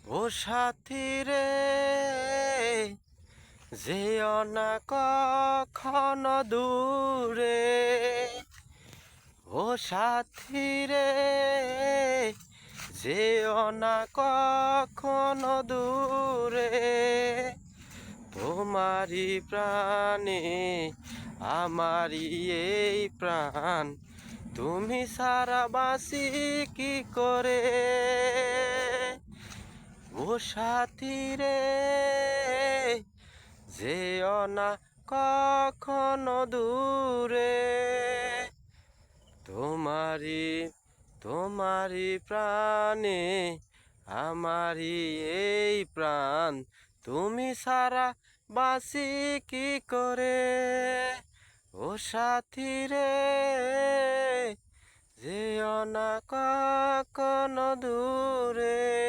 ও সাথী রে, যেও না কখনো দূরে। ও সাথী রে, যেও না কখনো দূরে। তোমারি প্রাণে আমারি এই প্রাণ, তুমি সারা বাঁচি কি করে। ও সাথী রে, যেও না কখনো দূরে। তোমারি তোমারি প্রাণে আমারি এই প্রাণ, তুমি সারা বাঁচি কি করে। ও সাথী রে, যেও না কখনো দূরে।